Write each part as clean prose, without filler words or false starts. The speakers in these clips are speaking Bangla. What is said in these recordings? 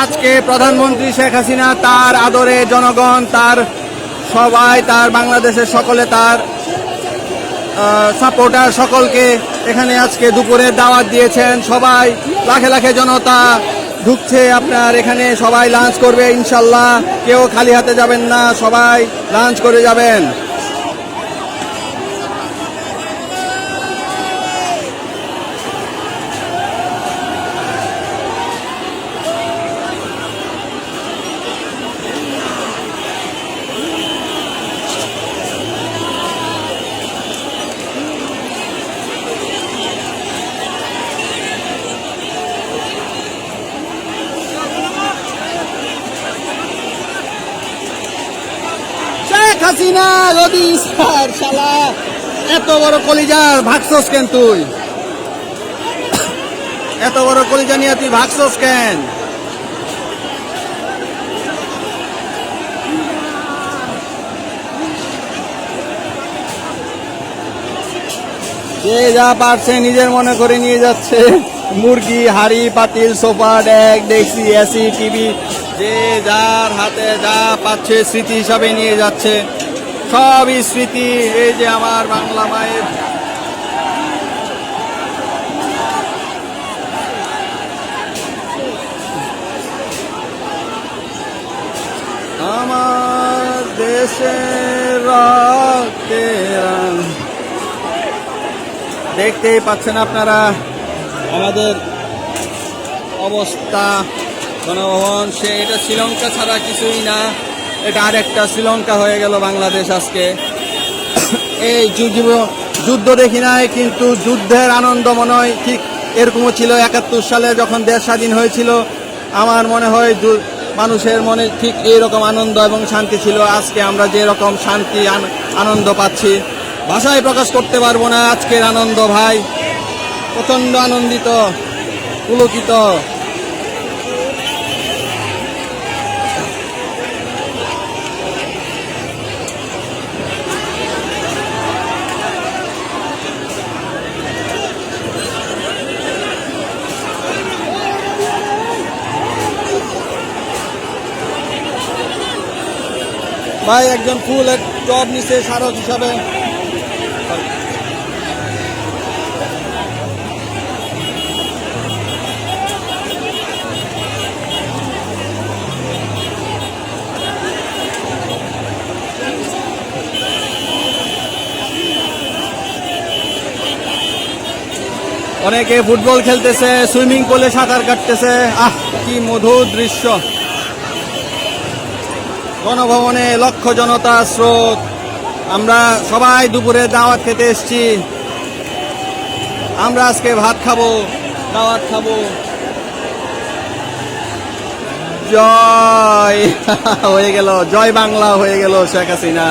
আজকে প্রধানমন্ত্রী শেখ হাসিনা তার আদরে জনগণ তার সবাই তার বাংলাদেশের সকলে তার সাপোর্টার সকলকে এখানে আজকে দুপুরে দাওয়াত দিয়েছেন। সবাই লাখে লাখে জনতা ঢুকছে আপনার এখানে, সবাই লাঞ্চ করবে ইনশাল্লাহ। কেউ খালি হাতে যাবেন না, সবাই লাঞ্চ করে যাবেন। হাসিনা যদি স্যার শালা এত বড় কলিজার ভাগছস কেন তুই? এত বড় কলিজা নিয়ে তুই ভাগছস কেন? যে যা পারছে নিজের মনে করে নিয়ে যাচ্ছে। মুরগি, হাড়ি, পাতিল, সোফা, ডেক, ডেক্সি, এসি, টিভি, যে যার হাতে যা পাচ্ছে স্মৃতি হিসাবে নিয়ে যাচ্ছে। সবই স্মৃতি। এই যে আমার বাংলা মায়ের আমার দেশের রক্তে দেখতেই পাচ্ছেন আপনারা আমাদের অবস্থা। গণভবন সে এটা শ্রীলঙ্কা ছাড়া কিছুই না, এটা আরেকটা শ্রীলঙ্কা হয়ে গেল বাংলাদেশ আজকে। এই যুদ্ধ দেখি নাই, কিন্তু যুদ্ধের আনন্দ মনে হয় ঠিক এরকমও ছিল 71 সালে যখন দেশ স্বাধীন হয়েছিল। আমার মনে হয় মানুষের মনে ঠিক এইরকম আনন্দ এবং শান্তি ছিল। আজকে আমরা যে রকম শান্তি আনন্দ পাচ্ছি ভাষায় প্রকাশ করতে পারবো না। আজকের আনন্দ ভাই প্রচন্ড আনন্দিত, পুলকিত। ভাই একজন ফুল টব নিচে স্মারক হিসাবে। অনেকে ফুটবল খেলতেছে, সুইমিং পুলে সাঁতার কাটতেছে। আহ, কি মধুর দৃশ্য। গণভবনে লক্ষ জনতা স্রোত। আমরা সবাই দুপুরে দাওয়াত খেতে এসছি। আমরা আজকে ভাত খাবো, দাওয়াত খাবো। জয় হয়ে গেল, জয় বাংলা হয়ে গেল শেখ হাসিনা।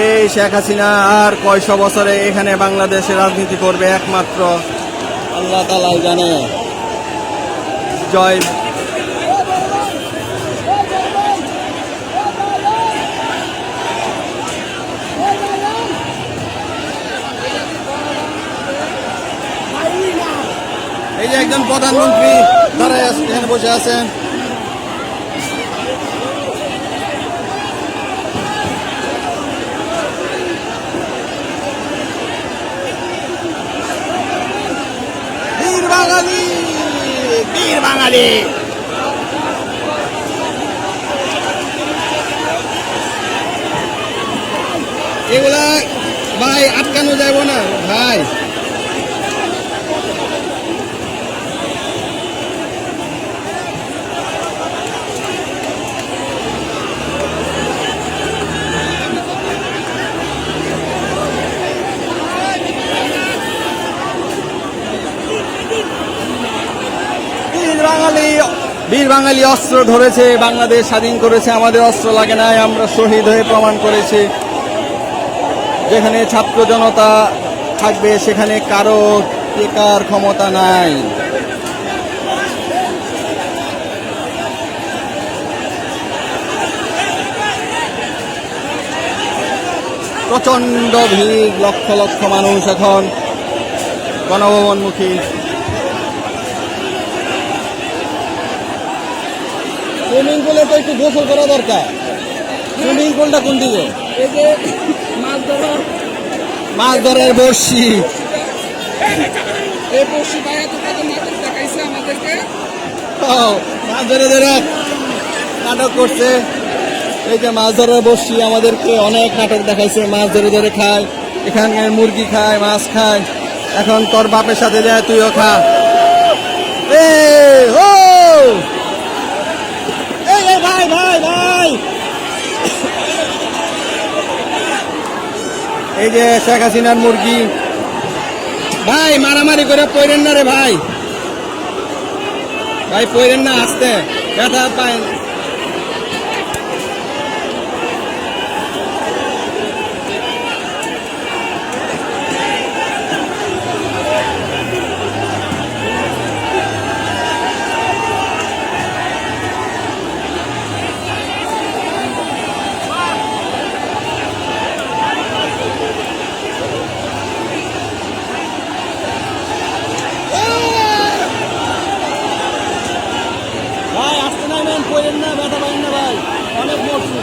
এই শেখ হাসিনা আর কয়শো বছরে এখানে বাংলাদেশে রাজনীতি করবে একমাত্র আল্লাহ তাআলাই জানে। জয়। এই যে একজন প্রধানমন্ত্রী দাঁড়ায় এখানে বসে আছেন। বীর বাঙালি, বীর বাঙালি। এগুলা ভাই আটকানো যাবো না ভাই। বীর বাঙালি অস্ত্র ধরেছে, বাংলাদেশ স্বাধীন করেছে। আমাদের অস্ত্র লাগে নাই, আমরা শহীদ হয়ে প্রমাণ করেছি। যেখানে ছাত্র জনতা থাকবে সেখানে কারো টেকার ক্ষমতা নাই। প্রচন্ড ভিড়, লক্ষ লক্ষ মানুষ এখন গণভবনমুখী। সুইমিং পুলে তো একটু গোসল করা দরকার। সুইমিং পুলটা কোন দিকে? এই যে মাছ ধরা, মাছ ধরার বড়শি। এই পড়শি ভাই এত কত নাটক দেখাইছে আমাদেরকে। ও, মাছ ধরে ধরে নাটক করছে। এই যে মাছ ধরার বড়শি আমাদেরকে অনেক নাটক দেখাইছে, মাছ ধরে ধরে খায়, এখানকার মুরগি খায়, মাছ খায়। এখন তোর বাপের সাথে যায়, তুইও খা। এই ও এই এই ভাই ভাই ভাই, এই যে শেখ হাসিনার মুরগি। ভাই মারামারি করে পড়েন না রে ভাই, ভাই পড়েন না, আসতে ব্যথা পায়। ভাই আসতে নাই ম্যাম, পড়েন না, ব্যথা পাবেন না ভাই, অনেক মরছি।